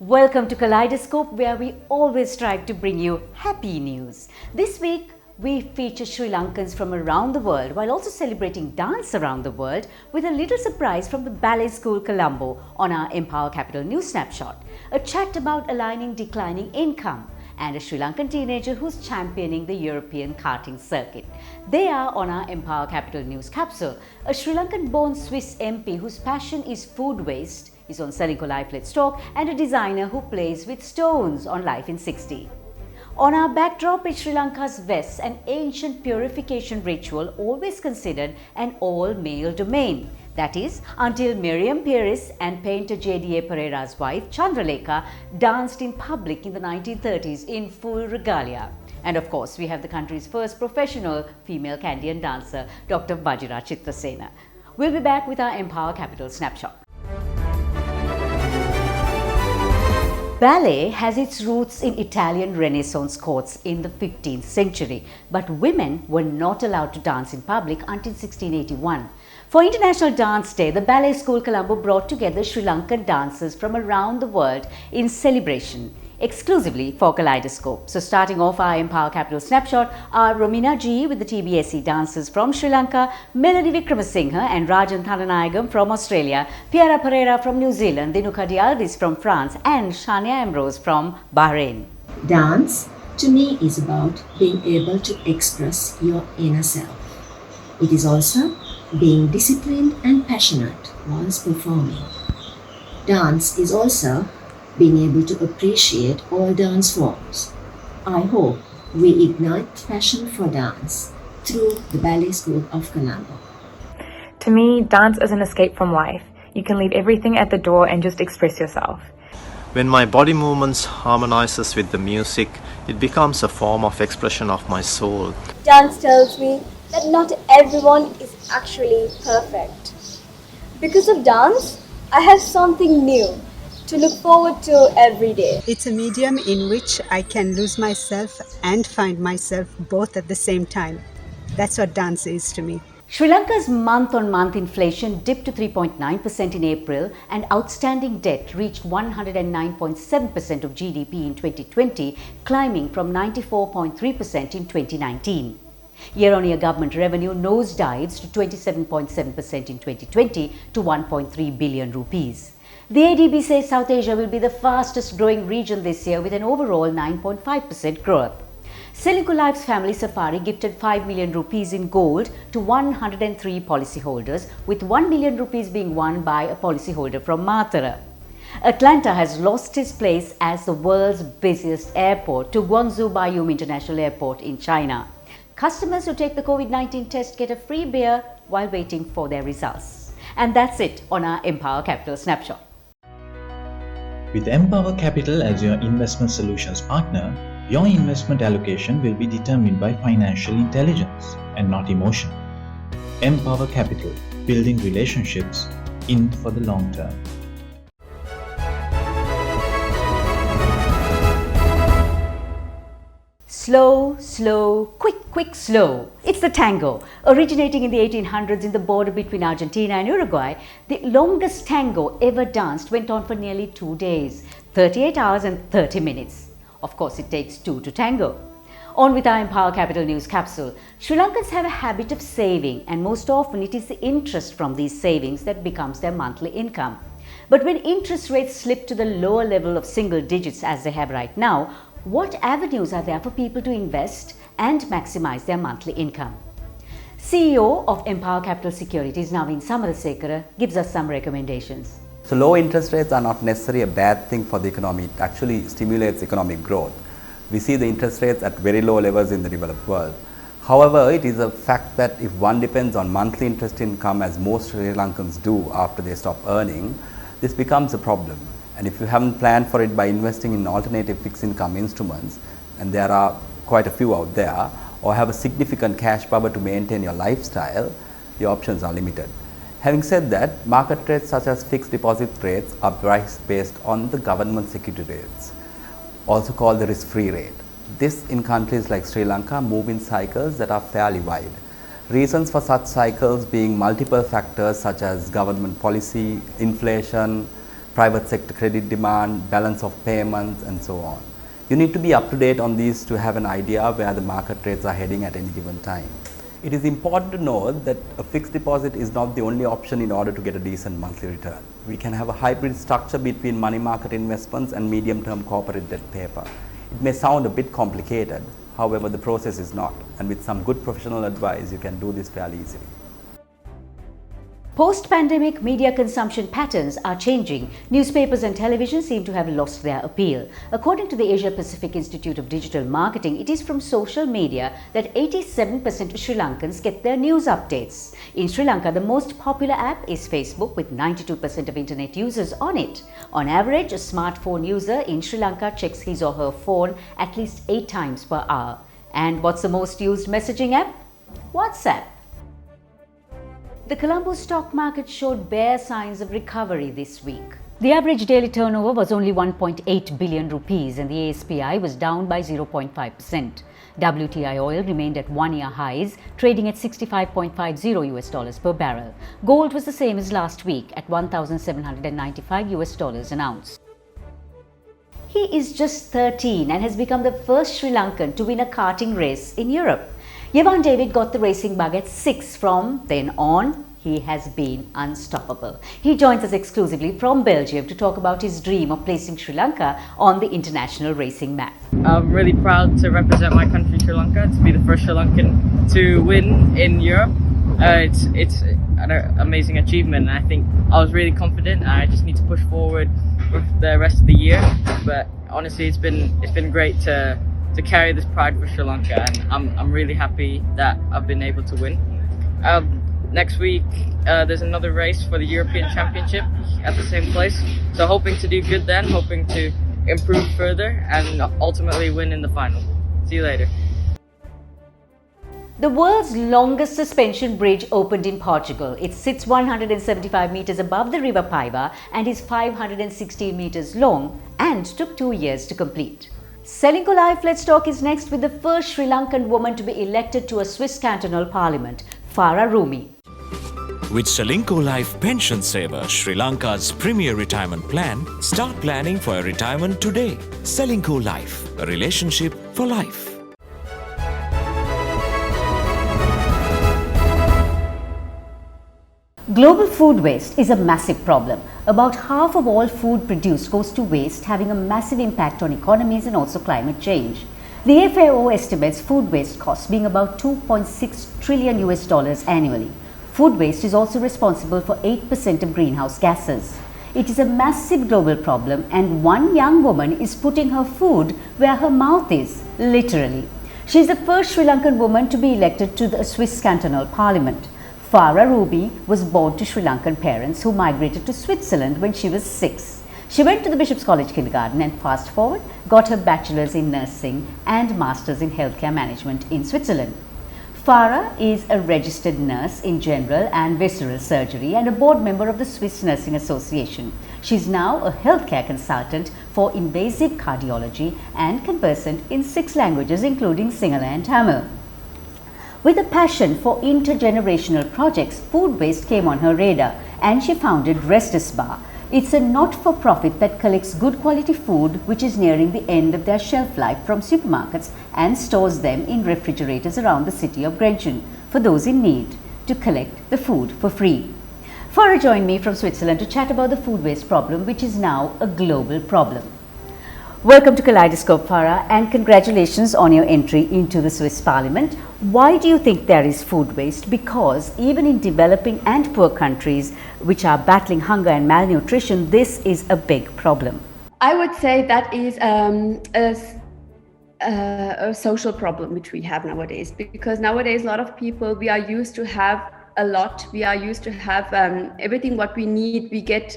Welcome to Kaleidoscope, where we always strive to bring you happy news. This week, we feature Sri Lankans from around the world while also celebrating dance around the world with a little surprise from the Ballet School Colombo on our Empower Capital News Snapshot. A chat about aligning declining income and a Sri Lankan teenager who's championing the European karting circuit. They are on our Empower Capital News Capsule. A Sri Lankan-born Swiss MP whose passion is food waste is on Selling Life Let's Talk, and a designer who plays with stones on Life in 60. On our backdrop is Sri Lanka's Vess, an ancient purification ritual always considered an all-male domain. That is, until Miriam Pieris and painter J.D.A. Pereira's wife, Chandralekha, danced in public in the 1930s in full regalia. And of course, we have the country's first professional female Kandyan dancer, Dr. Bajira Chitrasena. We'll be back with our Empower Capital Snapshot. Ballet has its roots in Italian Renaissance courts in the 15th century, but women were not allowed to dance in public until 1681. For International Dance Day, the Ballet School Colombo brought together Sri Lankan dancers from around the world in celebration, exclusively for Kaleidoscope. So starting off our Empower Capital Snapshot are Romina G with the TBSE dancers from Sri Lanka, Melody Vikramasinghe and Rajan Thananayagam from Australia, Piera Pereira from New Zealand, Dinuka Dialvis from France and Shania Ambrose from Bahrain. Dance, to me, is about being able to express your inner self. It is also being disciplined and passionate whilst performing. Dance is also being able to appreciate all dance forms. I hope we ignite passion for dance through the Ballet School of Colombo. To me, dance is an escape from life. You can leave everything at the door and just express yourself. When my body movements harmonizes with the music, it becomes a form of expression of my soul. Dance tells me that not everyone is actually perfect. Because of dance, I have something new to look forward to every day. It's a medium in which I can lose myself and find myself both at the same time. That's what dance is to me. Sri Lanka's month-on-month inflation dipped to 3.9% in April and outstanding debt reached 109.7% of GDP in 2020, climbing from 94.3% in 2019. Year-on-year government revenue nosedives to 27.7% in 2020 to 1.3 billion rupees. The ADB says South Asia will be the fastest growing region this year with an overall 9.5% growth. Selling Life's family safari gifted 5 million rupees in gold to 103 policyholders, with 1 million rupees being won by a policyholder from Matara. Atlanta has lost its place as the world's busiest airport to Guangzhou Baiyun International Airport in China. Customers who take the COVID-19 test get a free beer while waiting for their results. And that's it on our Empower Capital Snapshot. With Empower Capital as your investment solutions partner, your investment allocation will be determined by financial intelligence and not emotion. Empower Capital, building relationships in for the long term. Slow, slow, quick, quick, slow. It's the tango. Originating in the 1800s in the border between Argentina and Uruguay, the longest tango ever danced went on for nearly 2 days, 38 hours and 30 minutes. Of course, it takes two to tango. On with our Empower Capital News Capsule. Sri Lankans have a habit of saving, and most often it is the interest from these savings that becomes their monthly income. But when interest rates slip to the lower level of single digits as they have right now, what avenues are there for people to invest and maximize their monthly income? CEO of Empower Capital Securities, Naveen Samarasekara, gives us some recommendations. So low interest rates are not necessarily a bad thing for the economy. It actually stimulates economic growth. We see the interest rates at very low levels in the developed world. However, it is a fact that if one depends on monthly interest income, as most Sri Lankans do after they stop earning, this becomes a problem. And if you haven't planned for it by investing in alternative fixed income instruments, and there are quite a few out there, or have a significant cash buffer to maintain your lifestyle, your options are limited. Having said that, market rates such as fixed deposit rates are priced based on the government security rates, also called the risk-free rate. This in countries like Sri Lanka move in cycles that are fairly wide. Reasons for such cycles being multiple factors such as government policy, inflation, private sector credit demand, balance of payments, and so on. You need to be up to date on these to have an idea where the market rates are heading at any given time. It is important to note that a fixed deposit is not the only option in order to get a decent monthly return. We can have a hybrid structure between money market investments and medium-term corporate debt paper. It may sound a bit complicated, however the process is not, and with some good professional advice you can do this fairly easily. Post-pandemic media consumption patterns are changing. Newspapers and television seem to have lost their appeal. According to the Asia Pacific Institute of Digital Marketing, it is from social media that 87% of Sri Lankans get their news updates. In Sri Lanka, the most popular app is Facebook, with 92% of internet users on it. On average, a smartphone user in Sri Lanka checks his or her phone at least 8 times per hour. And what's the most used messaging app? WhatsApp. The Colombo stock market showed bare signs of recovery this week. The average daily turnover was only 1.8 billion rupees and the ASPI was down by 0.5%. WTI oil remained at one-year highs, trading at $65.50 per barrel. Gold was the same as last week at $1,795 an ounce. He is just 13 and has become the first Sri Lankan to win a karting race in Europe. Yevan David got the racing bug at 6. From then on, he has been unstoppable. He joins us exclusively from Belgium to talk about his dream of placing Sri Lanka on the international racing map. I'm really proud to represent my country, Sri Lanka, to be the first Sri Lankan to win in Europe. It's an amazing achievement. I think I was really confident. I just need to push forward with the rest of the year. But honestly, it's been great to carry this pride for Sri Lanka, and I'm really happy that I've been able to win. Next week there's another race for the European Championship at the same place, so hoping to do good then, hoping to improve further and ultimately win in the final. See you later. The world's longest suspension bridge opened in Portugal. It sits 175 meters above the River Paiva and is 516 meters long and took 2 years to complete. Selinko Life Let's Talk is next with the first Sri Lankan woman to be elected to a Swiss cantonal parliament, Farah Rumi. With Selinko Life Pension Saver, Sri Lanka's premier retirement plan, start planning for a retirement today. Selinko Life, a relationship for life. Global food waste is a massive problem. About half of all food produced goes to waste, having a massive impact on economies and also climate change. The FAO estimates food waste costs being about $2.6 trillion annually. Food waste is also responsible for 8% of greenhouse gases. It is a massive global problem, and one young woman is putting her food where her mouth is, literally. She is the first Sri Lankan woman to be elected to the Swiss cantonal parliament. Farah Rumi was born to Sri Lankan parents who migrated to Switzerland when she was 6. She went to the Bishop's College kindergarten and fast forward, got her bachelor's in nursing and master's in healthcare management in Switzerland. Farah is a registered nurse in general and visceral surgery and a board member of the Swiss Nursing Association. She is now a healthcare consultant for invasive cardiology and conversant in 6 languages including Sinhala and Tamil. With a passion for intergenerational projects, food waste came on her radar and she founded Restus Bar. It's a not-for-profit that collects good quality food which is nearing the end of their shelf life from supermarkets and stores them in refrigerators around the city of Grenchen for those in need to collect the food for free. Farah joined me from Switzerland to chat about the food waste problem, which is now a global problem. Welcome to Kaleidoscope, Farah, and congratulations on your entry into the Swiss Parliament. Why do you think there is food waste? Because even in developing and poor countries which are battling hunger and malnutrition, this is a big problem. I would say that is a social problem which we have nowadays, because nowadays a lot of people, we are used to have a lot. We are used to have everything what we need, we get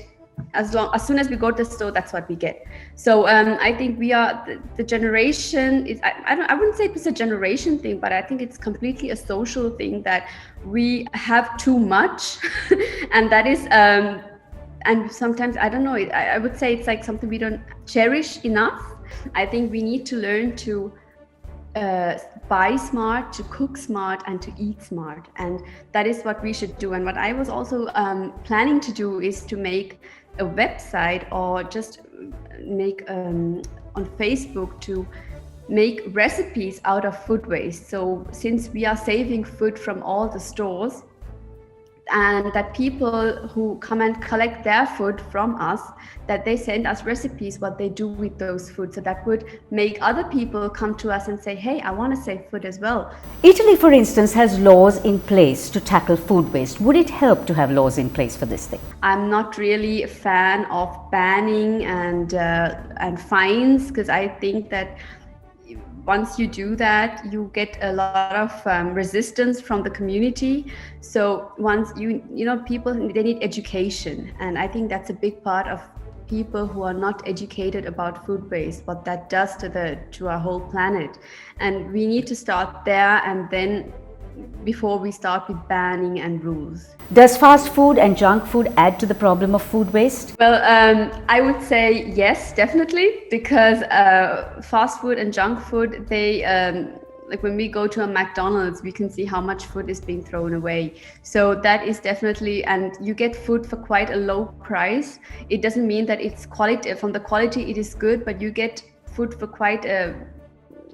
as soon as we go to the store, that's what we get. So I think we are the generation is I wouldn't say it's a generation thing, but I think it's completely a social thing that we have too much and that is and sometimes I don't know, I would say it's like something we don't cherish enough. I think we need to learn to buy smart, to cook smart, and to eat smart, and that is what we should do. And what I was also planning to do is to make a website or just make on Facebook to make recipes out of food waste. So since we are saving food from all the stores, and that people who come and collect their food from us, that they send us recipes what they do with those food. So that would make other people come to us and say, hey, I want to save food as well. Italy, for instance, has laws in place to tackle food waste. Would it help to have laws in place for this thing? I'm not really a fan of banning and fines, because I think that once you do that, you get a lot of resistance from the community. So once people, they need education. And I think that's a big part of people who are not educated about food waste, what that does to our whole planet. And we need to start there, and then before we start with banning and rules. Does fast food and junk food add to the problem of food waste? Well, I would say yes, definitely, because fast food and junk food, they like when we go to a McDonald's, we can see how much food is being thrown away. So that is definitely, and you get food for quite a low price. It doesn't mean that it's quality, from the quality it is good, but you get food for quite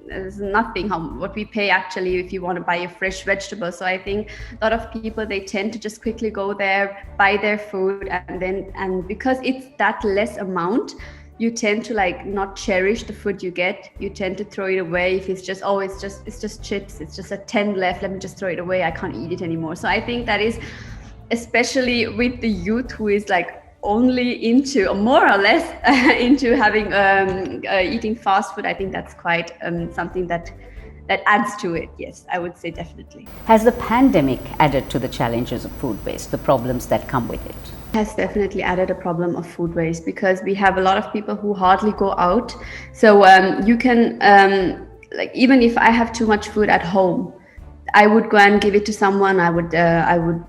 there's nothing what we pay actually if you want to buy a fresh vegetable. So I think a lot of people, they tend to just quickly go there, buy their food, and because it's that less amount, you tend to like not cherish the food you get. You tend to throw it away if it's just, oh, it's just chips, it's just a 10 left, let me just throw it away, I can't eat it anymore. So I think that is, especially with the youth who is like only into, or more or less into having eating fast food, I think that's quite something that adds to it. Yes, I would say definitely. Has the pandemic added to the challenges of food waste, the problems that come with it? Has definitely added a problem of food waste, because we have a lot of people who hardly go out. So you can like, even if I have too much food at home, I would go and give it to someone.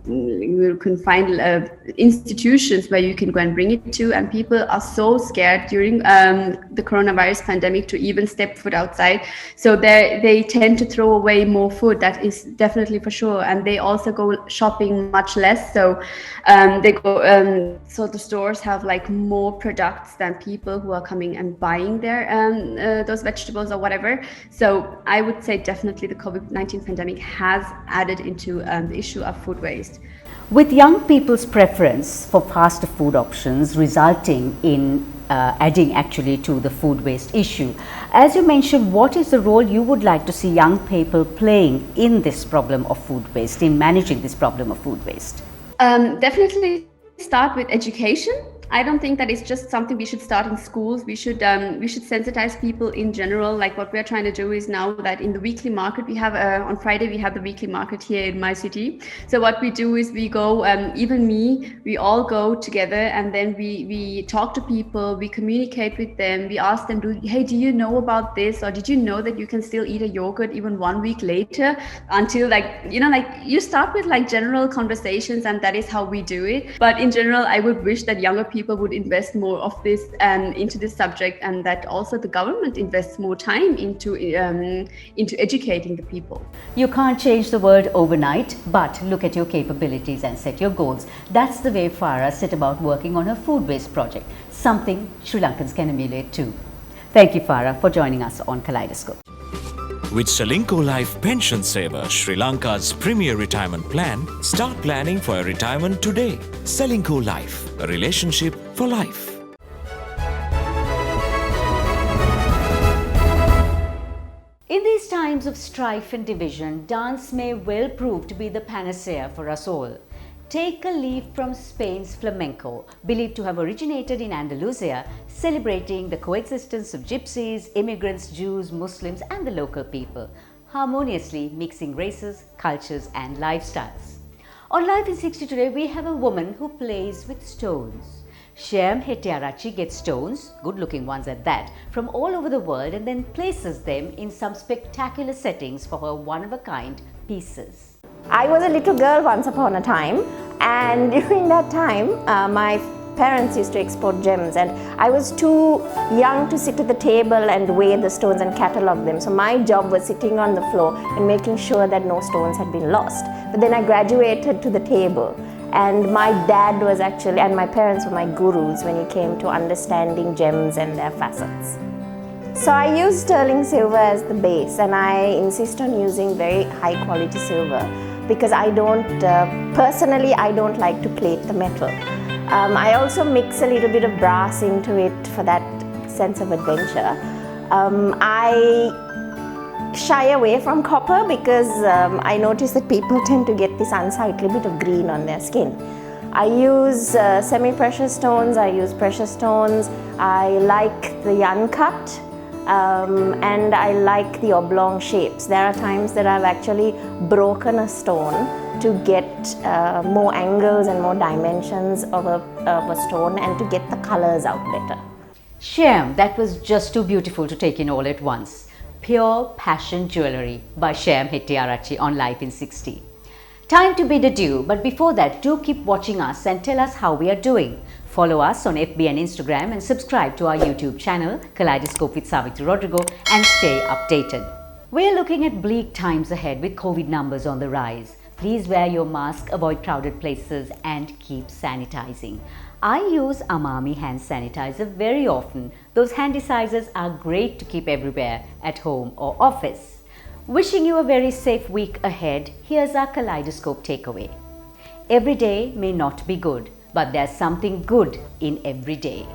You can find institutions where you can go and bring it to, and people are so scared during the coronavirus pandemic to even step foot outside. So they tend to throw away more food. That is definitely for sure. And they also go shopping much less. So they go. So the stores have like more products than people who are coming and buying their those vegetables or whatever. So I would say definitely the COVID-19 pandemic has added into the issue of food waste. With young people's preference for faster food options resulting in adding actually to the food waste issue, as you mentioned, what is the role you would like to see young people playing in this problem of food waste, in managing this problem of food waste? Definitely start with education. I don't think that it's just something we should start in schools. We should sensitize people in general. Like what we're trying to do is now that in the weekly market, we have on Friday, we have the weekly market here in my city. So what we do is we go, even me, we all go together, and then we talk to people, we communicate with them, we ask them, hey, do you know about this? Or did you know that you can still eat a yogurt even 1 week later? Until you start with like general conversations, and that is how we do it. But in general, I would wish that younger people would invest more of this into this subject, and that also the government invests more time into educating the people. You can't change the world overnight, but look at your capabilities and set your goals. That's the way Farah set about working on her food waste project, something Sri Lankans can emulate too. Thank you, Farah, for joining us on Kaleidoscope. With Selingco Life Pension Saver, Sri Lanka's premier retirement plan, start planning for your retirement today. Selingco Life, a relationship for life. In these times of strife and division, dance may well prove to be the panacea for us all. Take a leaf from Spain's flamenco, believed to have originated in Andalusia, celebrating the coexistence of gypsies, immigrants, Jews, Muslims and the local people, harmoniously mixing races, cultures and lifestyles. On Life in 60 today, we have a woman who plays with stones. Shyam Hettiarachchi gets stones, good-looking ones at that, from all over the world and then places them in some spectacular settings for her one-of-a-kind pieces. I was a little girl once upon a time, and during that time my parents used to export gems, and I was too young to sit at the table and weigh the stones and catalogue them. So my job was sitting on the floor and making sure that no stones had been lost. But then I graduated to the table, And my dad was actually, and my parents were my gurus when it came to understanding gems and their facets. So I use sterling silver as the base, and I insist on using very high quality silver because I don't, personally I don't like to plate the metal. I also mix a little bit of brass into it for that sense of adventure. I shy away from copper because I notice that people tend to get this unsightly bit of green on their skin. I use semi-precious stones, I use precious stones, I like the uncut, and I like the oblong shapes. There are times that I've actually broken a stone to get more angles and more dimensions of a stone and to get the colors out better. Shyam, that was just too beautiful to take in all at once. Pure Passion Jewellery by Shyam Hettiarachchi on Life in 60. Time to bid adieu, but before that, do keep watching us and tell us how we are doing. Follow us on FB and Instagram and subscribe to our YouTube channel, Kaleidoscope with Savitri Rodrigo, and stay updated. We're looking at bleak times ahead with COVID numbers on the rise. Please wear your mask, avoid crowded places, and keep sanitizing. I use Amami hand sanitizer very often. Those handy sizes are great to keep everywhere, at home or office. Wishing you a very safe week ahead, here's our Kaleidoscope takeaway. Every day may not be good, but there's something good in every day.